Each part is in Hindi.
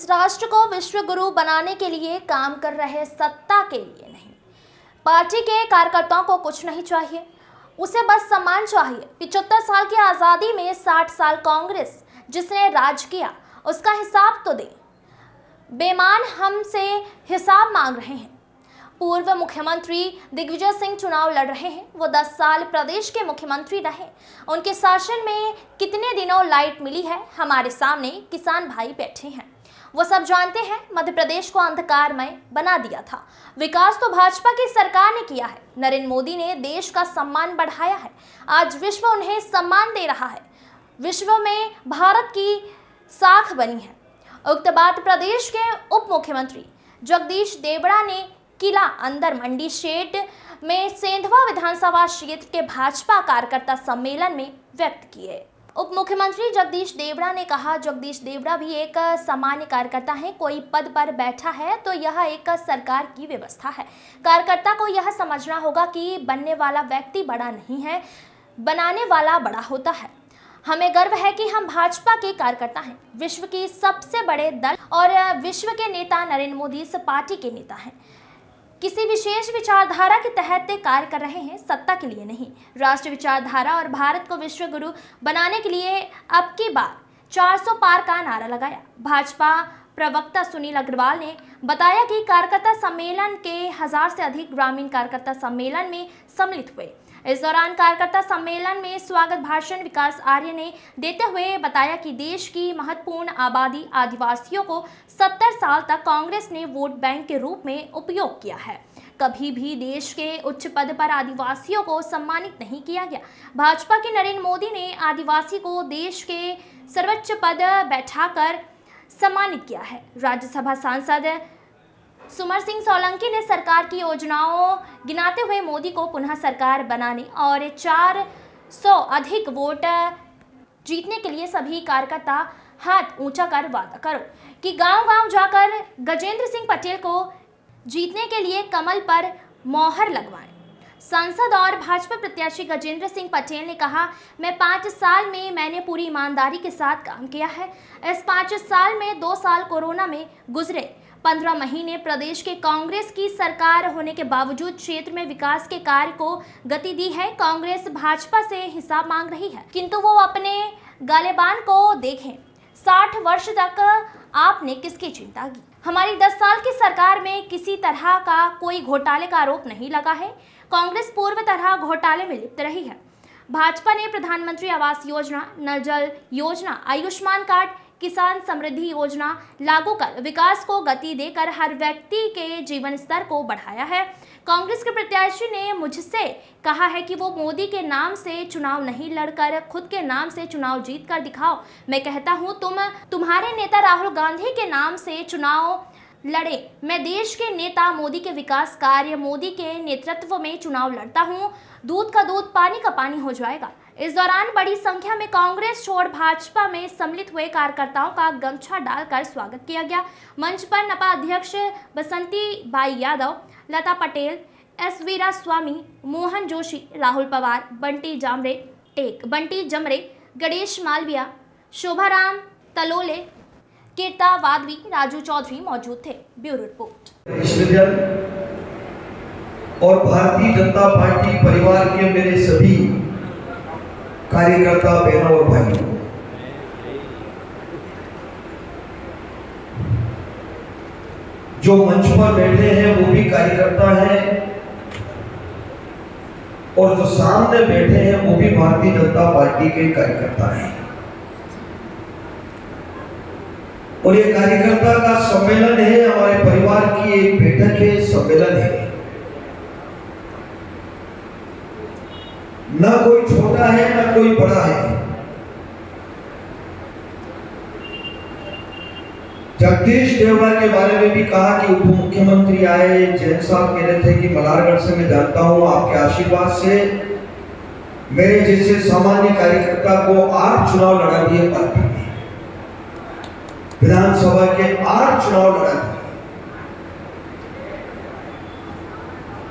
राष्ट्र को विश्व गुरु बनाने के लिए काम कर रहे सत्ता के लिए नहीं। पार्टी के कार्यकर्ताओं को कुछ नहीं चाहिए, उसे बस सम्मान चाहिए। 75 साल की आज़ादी में 60 साल कांग्रेस जिसने राज किया उसका हिसाब तो दे। बेईमान हमसे हिसाब मांग रहे हैं। पूर्व मुख्यमंत्री दिग्विजय सिंह चुनाव लड़ रहे हैं। वो 10 साल प्रदेश के मुख्यमंत्री रहे। उनके शासन में कितने दिनों लाइट मिली है, हमारे सामने किसान भाई बैठे हैं। वो सब जानते हैं। मध्य प्रदेश को अंधकारमय बना दिया था। विकास तो भाजपा की सरकार ने किया है। नरेंद्र मोदी ने देश का सम्मान बढ़ाया है। आज विश्व उन्हें सम्मान दे रहा है। विश्व में भारत की साख बनी है। उक्त बात प्रदेश के उप मुख्यमंत्री जगदीश देवड़ा ने किला अंदर मंडी शेड में सेंधवा विधानसभा क्षेत्र के भाजपा कार्यकर्ता सम्मेलन में व्यक्त किए। उप मुख्यमंत्री जगदीश देवड़ा ने कहा, जगदीश देवड़ा भी एक सामान्य कार्यकर्ता है। कोई पद पर बैठा है तो यह एक सरकार की व्यवस्था है। कार्यकर्ता को यह समझना होगा कि बनने वाला व्यक्ति बड़ा नहीं है, बनाने वाला बड़ा होता है। हमें गर्व है कि हम भाजपा के कार्यकर्ता हैं। विश्व की सबसे बड़े दल और विश्व के नेता नरेंद्र मोदी इस पार्टी के नेता हैं। किसी विशेष विचारधारा के तहत कार्य कर रहे हैं, सत्ता के लिए नहीं। राष्ट्रीय विचारधारा और भारत को विश्व गुरु बनाने के लिए अब की बार 400 पार का नारा लगाया। भाजपा प्रवक्ता सुनील अग्रवाल ने बताया कि कार्यकर्ता सम्मेलन के 1000 से अधिक ग्रामीण कार्यकर्ता सम्मेलन में सम्मिलित हुए। इस दौरान कार्यकर्ता सम्मेलन में स्वागत भाषण विकास आर्य ने देते हुए बताया कि देश की महत्वपूर्ण आबादी आदिवासियों को 70 साल तक कांग्रेस ने वोट बैंक के रूप में उपयोग किया है। कभी भी देश के उच्च पद पर आदिवासियों को सम्मानित नहीं किया गया। भाजपा के नरेंद्र मोदी ने आदिवासी को देश के सर्वोच्च पद बैठाकर सम्मानित किया है। राज्यसभा सांसद सुमर सिंह सोलंकी ने सरकार की योजनाओं गिनाते हुए मोदी को पुनः सरकार बनाने और 400 अधिक वोट जीतने के लिए सभी कार्यकर्ता हाथ ऊंचा कर वादा करो कि गांव-गांव जाकर गजेंद्र सिंह पटेल को जीतने के लिए कमल पर मोहर लगवाएं। सांसद और भाजपा प्रत्याशी गजेंद्र सिंह पटेल ने कहा, मैं 5 साल में मैंने पूरी ईमानदारी के साथ काम किया है। इस 5 साल में 2 साल कोरोना में गुजरे। 15 महीने प्रदेश के कांग्रेस की सरकार होने के बावजूद क्षेत्र में विकास के कार्य को गति दी है। कांग्रेस भाजपा से हिसाब मांग रही है, किंतु वो अपने गालेबान को देखें। 60 वर्ष तक आपने किसकी चिंता की? हमारी 10 साल की सरकार में किसी तरह का कोई घोटाले का आरोप नहीं लगा है। कांग्रेस पूर्व तरह घोटाले में लिप्त रही है। भाजपा ने प्रधानमंत्री आवास योजना, नल जल योजना, आयुष्मान कार्ड, किसान समृद्धि योजना लागू कर विकास को गति देकर हर व्यक्ति के जीवन स्तर को बढ़ाया है। कांग्रेस के प्रत्याशी ने मुझसे कहा है कि वो मोदी के नाम से चुनाव नहीं लड़कर खुद के नाम से चुनाव जीत कर दिखाओ। मैं कहता हूं, तुम्हारे नेता राहुल गांधी के नाम से चुनाव लड़े। मैं देश के नेता मोदी के विकास कार्य, मोदी के नेतृत्व में चुनाव लड़ता हूं। दूध का दूध, पानी का पानी हो जाएगा। इस दौरान बड़ी संख्या में कांग्रेस छोड़ भाजपा में सम्मिलित हुए कार्यकर्ताओं का गमछा डालकर स्वागत किया गया। मंच पर नपा अध्यक्ष बसंती बाई यादव, लता पटेल, एस वीरा स्वामी, मोहन जोशी, राहुल पवार, बंटी जमरे, गणेश मालविया, शोभाराम तलोले, कीर्ता वादवी, राजू चौधरी मौजूद थे। Bureau report. और भारतीय जनता पार्टी परिवार के मेरे सभी कार्यकर्ता बहनों और भाइयों, जो मंच पर बैठे हैं वो भी कार्यकर्ता हैं और जो सामने बैठे हैं वो भी भारतीय जनता पार्टी के कार्यकर्ता हैं। और ये कार्यकर्ता का सम्मेलन है, हमारे परिवार की एक बैठक है, सम्मेलन है। न कोई छोटा है न कोई बड़ा है। जगदीश देवड़ा के बारे में भी कहा कि उप मुख्यमंत्री आए, जैन साहब कह रहे थे कि मल्हारगढ़ से मैं जानता हूं, आपके आशीर्वाद से मेरे जैसे सामान्य कार्यकर्ता को 8 चुनाव लड़ा दिए पार्टी ने, विधानसभा के 8 चुनाव लड़ा दिए।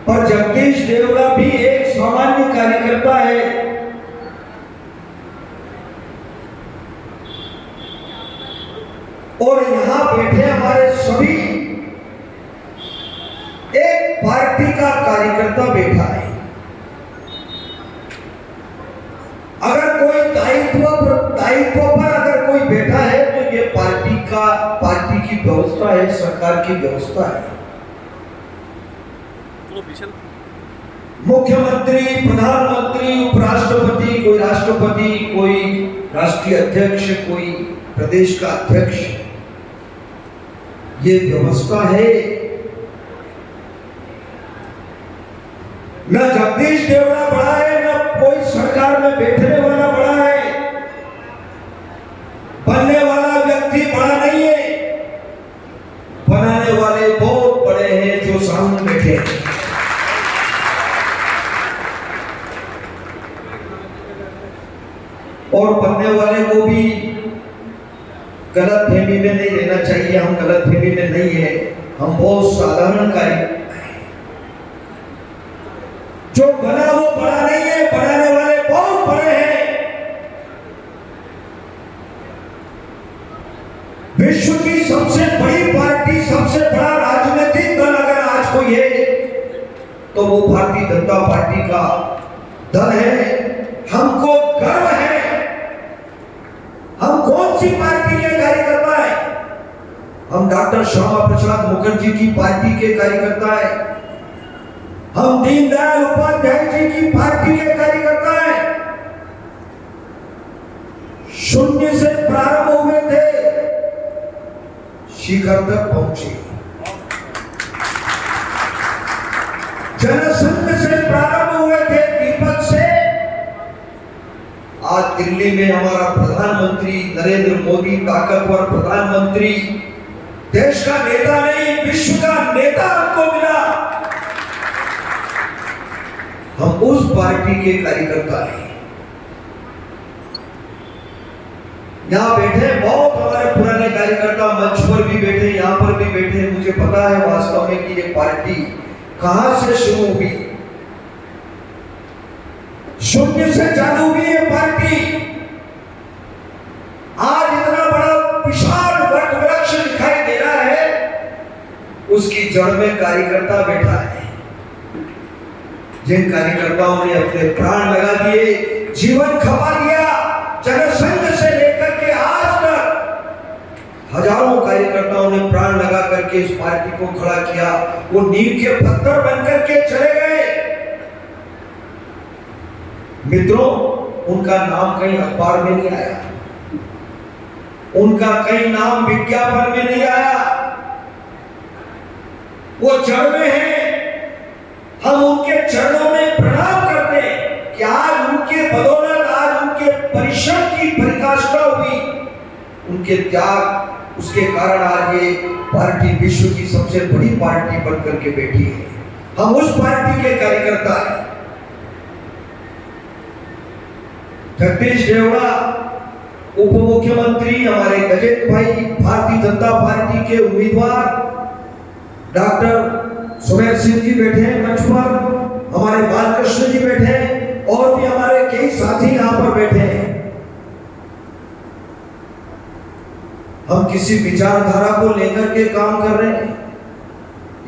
पर जगदीश देवड़ा भी एक सामान्य कार्यकर्ता है। और यहां यहाँ बैठे हमारे सभी एक पार्टी का कार्यकर्ता बैठा है। अगर कोई दायित्व पर अगर कोई बैठा है तो ये पार्टी की व्यवस्था है, सरकार की व्यवस्था है। मुख्यमंत्री, प्रधानमंत्री, उपराष्ट्रपति, कोई राष्ट्रपति, कोई राष्ट्रीय अध्यक्ष, कोई प्रदेश का अध्यक्ष, ये व्यवस्था है। न जगदीश देवड़ा बड़ा है, न कोई सरकार में बैठने वाला बड़ा है। बनने वाला व्यक्ति बड़ा नहीं है, बनाने वाले बहुत बड़े हैं जो सामने बैठे हैं। और बनने वाले को भी गलत फहमी में नहीं रहना चाहिए। हम गलत फहमी में नहीं है, हम बहुत साधारण कार्य। जो बना वो बड़ा नहीं है, बनाने वाले बहुत बड़े हैं। विश्व की सबसे बड़ी पार्टी, सबसे बड़ा राजनीतिक दल अगर आज कोई है तो वो भारतीय जनता पार्टी का दल है। हमको गर्व है। हम कौन सी पार्टी के कार्यकर्ता है? हम डॉक्टर श्यामा प्रसाद मुखर्जी की पार्टी के कार्यकर्ता है। हम दीनदयाल उपाध्याय जी की पार्टी के कार्यकर्ता है। शून्य से प्रारंभ हुए थे, शिखर तक पहुंचे। जनसंघ से प्रारंभ हुए थे, दीपक से। आज दिल्ली में हमारा प्रधानमंत्री नरेंद्र मोदी, ताकतवर प्रधानमंत्री, देश का नेता नहीं विश्व का नेता हमको मिला। हम उस पार्टी के कार्यकर्ता हैं। यहां बैठे बहुत हमारे पुराने कार्यकर्ता, मंच पर भी बैठे, यहां पर भी बैठे। मुझे पता है वास्तव में कि ये पार्टी कहां से शुरू हुई। शून्य से चालू हुई ये पार्टी। आज इतना बड़ा विशाल वट वृक्ष दिखाई दे रहा है, उसकी जड़ में कार्यकर्ता बैठा है। जिन कार्यकर्ताओं ने अपने प्राण लगा दिए, जीवन खपा दिया, जनसंघ से लेकर के आज तक हजारों कार्यकर्ताओं ने प्राण लगा करके इस पार्टी को खड़ा किया। वो नींव के पत्थर बनकर के चले गए। मित्रों, उनका नाम कहीं अखबार में नहीं आया, उनका कहीं नाम विज्ञापन में नहीं आया। वो जड़ में है। हम उनके चरणों में प्रणाम करते हैं कि आज उनके बदौलत, आज उनके परिश्रम की परिकाष्ठा हुई, उनके त्याग, उसके कारण आज ये पार्टी विश्व की सबसे बड़ी पार्टी बनकर के बैठी है। हम उस पार्टी के कार्यकर्ता हैं। जगदीश देवड़ा उप मुख्यमंत्री, हमारे गजेंद्र भाई भारतीय जनता पार्टी के उम्मीदवार, डॉक्टर सुमेर सिंह जी बैठे हैं मंच पर, हमारे बालकृष्ण जी बैठे हैं, और भी हमारे कई साथी यहां पर बैठे हैं। हम किसी विचारधारा को लेकर के काम कर रहे हैं।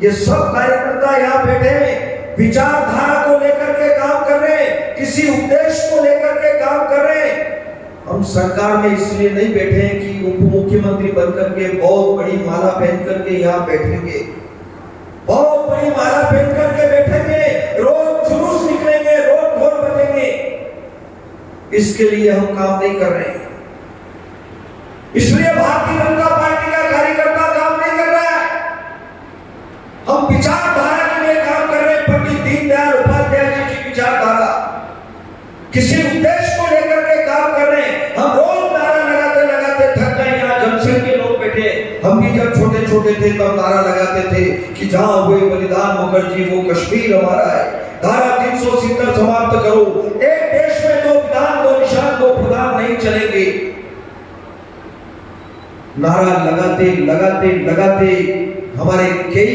ये सब कार्यकर्ता यहां बैठे हैं, विचारधारा को लेकर के काम कर रहे हैं, किसी उद्देश्य को लेकर के काम कर रहे हैं। हम सरकार में इसलिए नहीं बैठे हैं कि उप मुख्यमंत्री बनकर के बहुत बड़ी माला पहन करके यहाँ बैठेंगे, बहुत बड़ी माला पहन करके बैठेंगे, रोज जुलूस निकलेंगे, रोज ढोल बजेंगे। इसके लिए हम काम नहीं कर रहे हैं। इसलिए भारतीय जनता पार्टी का कार्यकर्ता काम नहीं कर रहा है। हम विचारधारा के लिए काम कर रहे हैं, पंडित दीनदयाल उपाध्याय जी की विचारधारा। किसी उद्देश्य को लेकर के काम कर रहे हैं। हम रोज नारा लगाते लगाते थक गए। यहाँ जनसंघ के लोग बैठे, हम भी जब छोटे छोटे थे तब नारा लगाते थे कि जहां हुए बलिदान मुखर्जी वो कश्मीर हमारा है। धारा 370 समाप्त करो। एक देश में दो विधान, दो निशान, दो प्रधान नहीं चलेंगे। नारा लगाते लगाते लगाते हमारे कई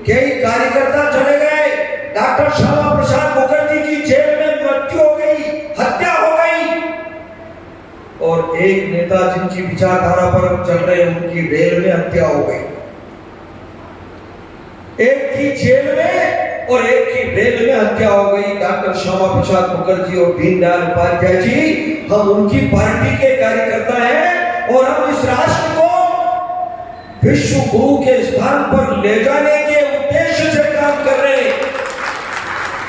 कार्यकर्ता चले गए। डॉक्टर श्यामा प्रसाद मुखर्जी की जेल में मृत्यु हो गई, हत्या हो गई, और एक नेता जिनकी विचारधारा पर हम चल रहे हैं उनकी रेल में हत्या हो गई। एक की जेल में और एक की रेल में हत्या हो गई। डॉक्टर श्यामा प्रसाद मुखर्जी और दीनदयाल उपाध्याय जी, हम उनकी पार्टी के कार्यकर्ता हैं और हम इस राष्ट्र को विश्व गुरु के स्थान पर ले जाने के उद्देश्य से काम कर रहे हैं।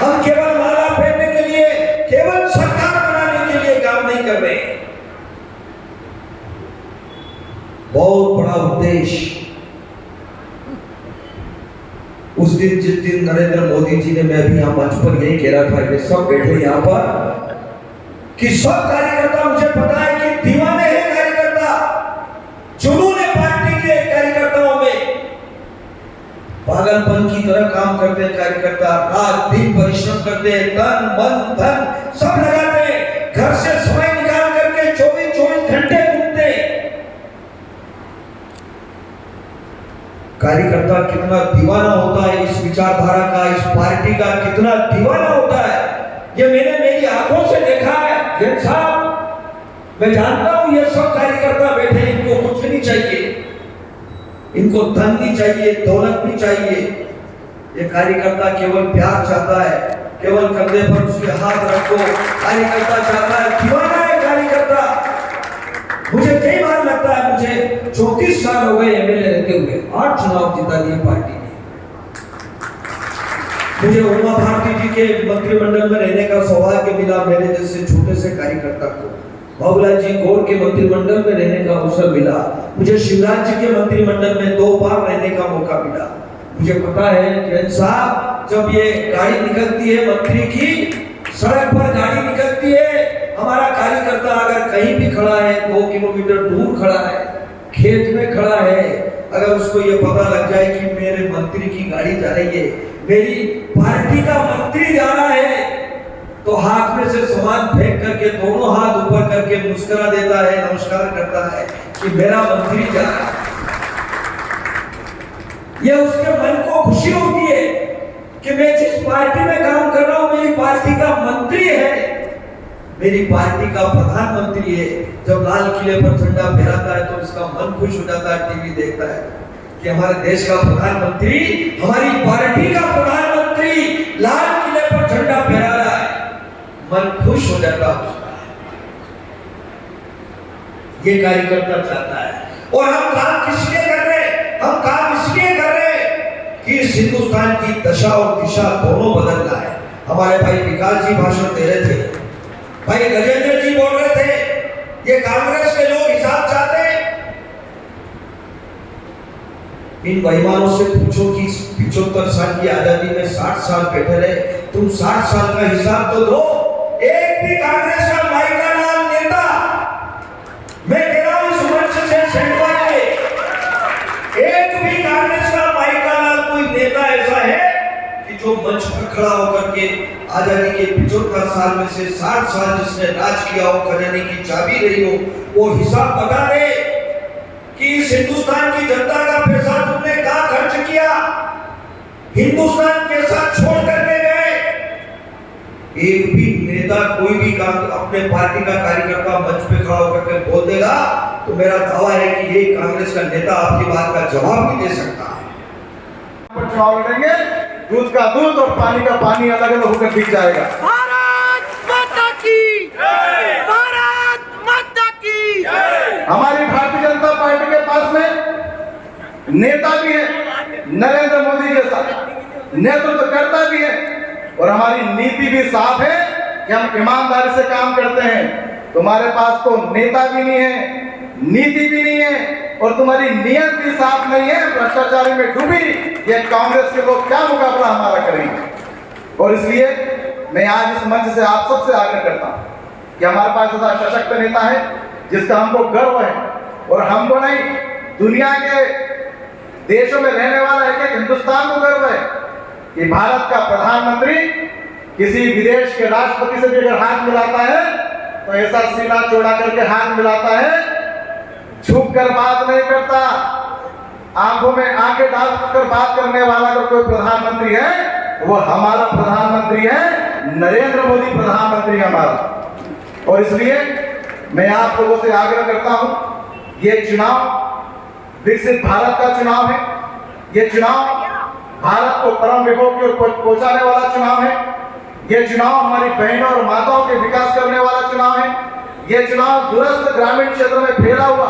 हम केवल माला फेरने के लिए, केवल सरकार बनाने के लिए काम नहीं कर रहे। बहुत बड़ा उद्देश्य। उस दिन जिस दिन नरेंद्र मोदी जी ने, मैं भी यहाँ मंच पर यही कह रहा था कि सब बैठे यहाँ पर कि सब कार्यकर्ता, मुझे पता है कि दीवाने हैं कार्यकर्ता, जुनून है पार्टी के कार्यकर्ताओं में, पागलपन की तरह काम करते हैं कार्यकर्ता, रात दिन परिश्रम करते हैं, तन मन धन सब लगाते हैं, घर से समय निकाल करके 24 घंटे घूमते हैं। कार्यकर्ता कितना दीवाना होता है इस विचारधारा का, इस पार्टी का कितना दीवाना होता है, ये मैंने मेरी आंखों से देखा है। जैन साहब, मैं जानता हूं ये सब कार्यकर्ता बैठे, इनको कुछ नहीं चाहिए, इनको धन नहीं चाहिए, दौलत नहीं चाहिए। ये कार्यकर्ता केवल प्यार चाहता है, केवल कंधे पर उसके हाथ रखो। कार्यकर्ता चाहता है, दीवाना है कार्यकर्ता। मुझे कई बार लगता है, मुझे 34 साल हो गए एमएलए रहते हुए, 8 चुनाव जिता दिए पार्टी ने। मुझे उमा भारती जी के मंत्रिमंडल में रहने का सौभाग्य मिला, मेरे जैसे छोटे से कार्यकर्ता को। बाबूलाल जी गौर के मंत्रिमंडल में रहने का अवसर मिला। मुझे शिवराज जी के मंत्रिमंडल में 2 बार रहने का मौका मिला। मुझे पता है जैन साहब, जब ये गाड़ी निकलती है मंत्री की, सड़क पर गाड़ी निकलती है, हमारा कार्यकर्ता अगर कहीं भी खड़ा है, 2 किलोमीटर दूर खड़ा है, खेत में खड़ा है, अगर उसको ये पता लग जाए कि मेरे मंत्री की गाड़ी जा रही है, मेरी पार्टी का मंत्री जा रहा है, तो हाथ में से सामान फेंक करके दोनों हाथ ऊपर करके मुस्कुरा देता है, नमस्कार करता है कि मेरा मंत्री जा रहा है। ये उसके मन को खुशी होती है कि मैं जिस पार्टी में काम कर रहा हूं, मेरी पार्टी का मंत्री है, मेरी पार्टी का प्रधानमंत्री है। जब लाल किले पर झंडा फहराता है तो उसका मन खुश हो जाता है, टीवी देखता है कि हमारे देश का प्रधानमंत्री, हमारी पार्टी का प्रधानमंत्री लाल किले पर झंडा फहरा रहा है, मन खुश हो जाता है उसका। ये कार्यकर्ता चाहता है। और हम काम किस लिए कर रहे हैं? हम काम इसलिए कर रहे हैं कि इस हिंदुस्तान की दशा और दिशा दोनों बदलना है। हमारे भाई विकास जी भाषण दे रहे थे, भाई गजेंद्र जी बोल रहे थे, ये कांग्रेस के लोग हिसाब चाहते हैं। इन बेईमानों से पूछो कि 75 साल की आजादी में 60 साल बैठे रहे, तुम 60 साल का हिसाब तो दो। एक भी कांग्रेस का माइका नाम नेता, मैं कह रहा हूं इस मंच से सेंटवा के, एक भी कांग्रेस का माइका नाम कोई नेता ऐसा है कि जो मंच पर खड़ा होकर के आजादी के 75 साल में से 60 साल जिसने राज किया हो, खजाने की चाबी रही हो, वो हिसाब बता दे कि इस हिंदुस्तान की जनता का पैसा तुमने कहां खर्च किया, हिंदुस्तान के साथ छोड़ करके गए। एक भी नेता, कोई भी काम अपने पार्टी का कार्यकर्ता मंच पे खड़ा होकर के बोल देगा तो मेरा दावा है कि ये कांग्रेस का नेता आपकी बात का जवाब भी दे सकता है। चुनाव लड़ेंगे, दूध का दूध और पानी का पानी अलग अलग होकर दिख जाएगा। भारत माता की जय, भारत माता की जय। हमारी भारतीय जनता पार्टी के पास में नेता भी है, नरेंद्र मोदी जैसा नेतृत्व करता भी है, और हमारी नीति भी साफ है कि हम ईमानदारी से काम करते हैं। तुम्हारे पास तो नेता भी नहीं है, नीति भी नहीं है, और तुम्हारी नियत भी साफ नहीं है, भ्रष्टाचारी में डूबी ये कांग्रेस के लोग क्या मुकाबला हमारा करेंगे। और इसलिए मैं आज इस मंच से आप सबसे आग्रह करता हूं कि हमारे पास ऐसा सशक्त नेता है जिसका हमको गर्व है, और हमको नहीं, दुनिया के देशों में रहने वाला है कि हिंदुस्तान को गर्व है कि भारत का प्रधानमंत्री किसी विदेश के राष्ट्रपति से भी अगर हाथ मिलाता है तो ऐसा सीना चौड़ा करके हाथ मिलाता है, झुक कर बात नहीं करता, आंखों में आंखें डालकर बात करने वाला अगर कोई प्रधानमंत्री है वो हमारा प्रधानमंत्री है, नरेंद्र मोदी प्रधानमंत्री हमारा। और इसलिए मैं आप लोगों से आग्रह करता हूं ये चुनाव विकसित भारत का चुनाव है। ये चुनाव भारत को परम विभव की ओर पहुंचाने वाला चुनाव है। ये चुनाव हमारी बहनों और माताओं के विकास करने वाला चुनाव है। ये चुनाव दूरस्थ ग्रामीण क्षेत्र में फैला हुआ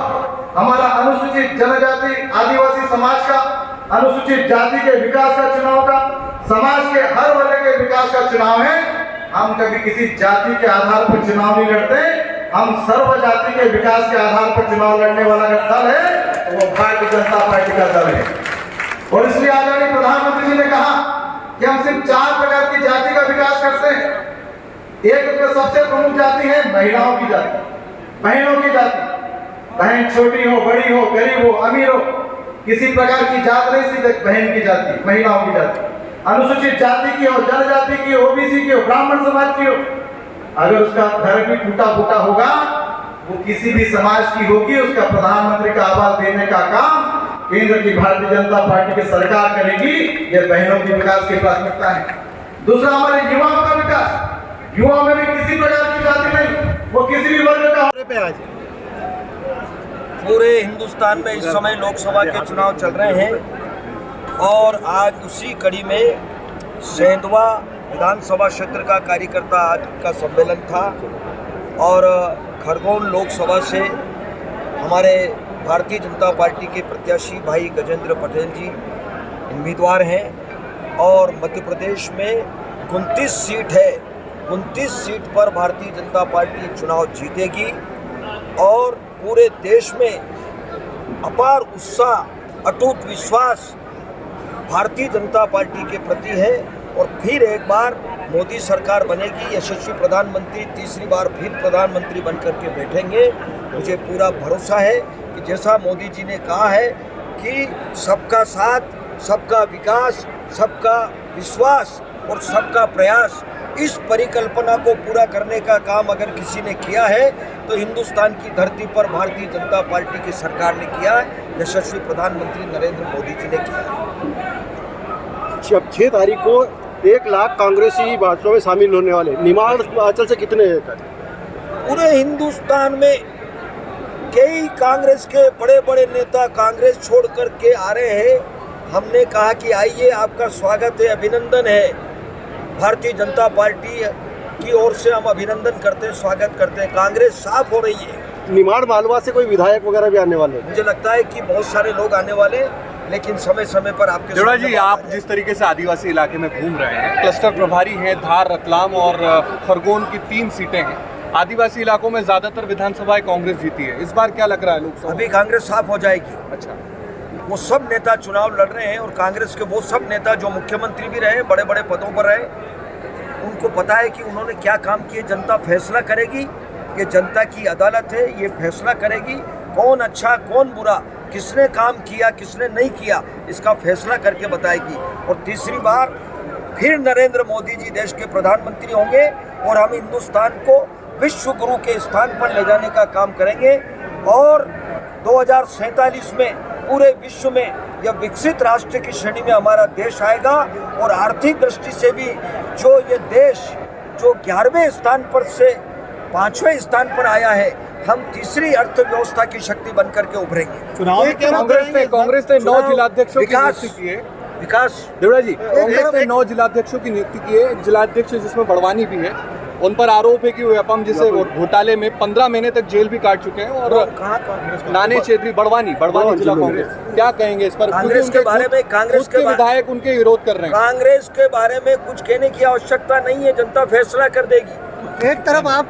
हमारा अनुसूचित जनजाति आदिवासी समाज का, अनुसूचित जाति के विकास का चुनाव का, समाज के हर वर्ग के विकास का चुनाव है। हम कभी किसी जाति के आधार पर चुनाव नहीं लड़ते, हम सर्व जाति के विकास के आधार पर चुनाव लड़ने वाला अगर दल है तो वो भारतीय जनता पार्टी का दल है। और इसलिए आदरणीय प्रधानमंत्री जी ने कहा कि हम सिर्फ 4 प्रकार की जाति का विकास करते हैं। एक उसमें सबसे प्रमुख जाति है महिलाओं की जाति, बहनों की जाति। बहन छोटी हो, बड़ी हो, गरीब हो, अमीर हो, किसी प्रकार की जात नहीं, सीधे बहन की जाति, महिलाओं की जाति। अनुसूचित जाति की हो, जनजाति की हो, ओबीसी की हो, ब्राह्मण समाज की हो, अगर उसका घर भी टूटा फूटा होगा, वो किसी भी समाज की होगी, उसका प्रधानमंत्री का आवास देने का काम केंद्र की भारतीय जनता पार्टी की सरकार करेगी। ये बहनों की विकास की प्राथमिकता है। दूसरा हमारे युवाओं का विकास। युवाओं में भी किसी प्रकार की जाति नहीं, वो किसी भी वर्ग का पे आज पूरे हिंदुस्तान में इस समय लोकसभा के चुनाव चल रहे हैं और आज उसी कड़ी में सेंधवा विधानसभा क्षेत्र का कार्यकर्ता आज का सम्मेलन था और खरगोन लोकसभा से हमारे भारतीय जनता पार्टी के प्रत्याशी भाई गजेंद्र पटेल जी उम्मीदवार हैं और मध्य प्रदेश में 29 सीट है। 29 सीट पर भारतीय जनता पार्टी चुनाव जीतेगी और पूरे देश में अपार उत्साह, अटूट विश्वास भारतीय जनता पार्टी के प्रति है और फिर एक बार मोदी सरकार बनेगी। यशस्वी प्रधानमंत्री तीसरी बार फिर प्रधानमंत्री बनकर के बैठेंगे। मुझे पूरा भरोसा है कि जैसा मोदी जी ने कहा है कि सबका साथ, सबका विकास, सबका विश्वास और सबका प्रयास, इस परिकल्पना को पूरा करने का काम अगर किसी ने किया है तो हिंदुस्तान की धरती पर भारतीय जनता पार्टी की सरकार ने किया है, यशस्वी प्रधानमंत्री नरेंद्र मोदी जी ने किया है। 6 तारीख को 1 लाख कांग्रेसी भाजपा में शामिल होने वाले। निमाड़ अंचल से कितने हैं? पूरे हिंदुस्तान में कई कांग्रेस के बड़े बड़े नेता कांग्रेस छोड़ कर के आ रहे हैं। हमने कहा कि आइए, आपका स्वागत है, अभिनंदन है। भारतीय जनता पार्टी की ओर से हम अभिनंदन करते हैं, स्वागत करते हैं। कांग्रेस साफ हो रही है। निमाड़ मालवा से कोई विधायक वगैरह भी आने वाले हैं? मुझे लगता है कि बहुत सारे लोग आने वाले हैं, लेकिन समय समय पर आपके देवड़ा जी, आप जिस तरीके से आदिवासी इलाके में घूम रहे हैं, क्लस्टर प्रभारी हैं, धार, रतलाम और खरगोन की 3 सीटें हैं। आदिवासी इलाकों में ज्यादातर विधानसभाएं कांग्रेस जीती है। इस बार क्या लग रहा है लोकसभा? अभी कांग्रेस साफ हो जाएगी। अच्छा, वो सब नेता चुनाव लड़ रहे हैं और कांग्रेस के वो सब नेता जो मुख्यमंत्री भी रहे, बड़े बड़े पदों पर रहे, उनको पता है कि उन्होंने क्या काम किए। जनता फैसला करेगी, ये जनता की अदालत है, ये फैसला करेगी कौन अच्छा कौन बुरा, किसने काम किया किसने नहीं किया, इसका फैसला करके बताएगी। और तीसरी बार फिर नरेंद्र मोदी जी देश के प्रधानमंत्री होंगे और हम हिंदुस्तान को विश्व गुरु के स्थान पर ले जाने का काम करेंगे और 2047 में पूरे विश्व में यह विकसित राष्ट्र की श्रेणी में हमारा देश आएगा और आर्थिक दृष्टि से भी जो ये देश जो 11वें स्थान पर से 5वें स्थान पर आया है, हम तीसरी अर्थव्यवस्था की शक्ति बनकर के उभरेंगे। चुनाव में कांग्रेस ने 9 जिलाध्यक्षों की विकास नियुक्ति की है। विकास देवड़ा जी, कांग्रेस ने 9 जिलाध्यक्षों की नियुक्ति की है। जिलाध्यक्ष जिसमें बड़वानी भी है, उन पर आरोप है कि वो अपम जैसे घोटाले में 15 महीने तक जेल भी काट चुके हैं। और नाने चेत्री बड़वानी जिला कांग्रेस, क्या कहेंगे इस पर? कांग्रेस के बारे में कांग्रेस के विधायक उनके विरोध कर रहे हैं। कांग्रेस के बारे में कुछ कहने की आवश्यकता नहीं है, जनता फैसला कर देगी। एक तरफ आप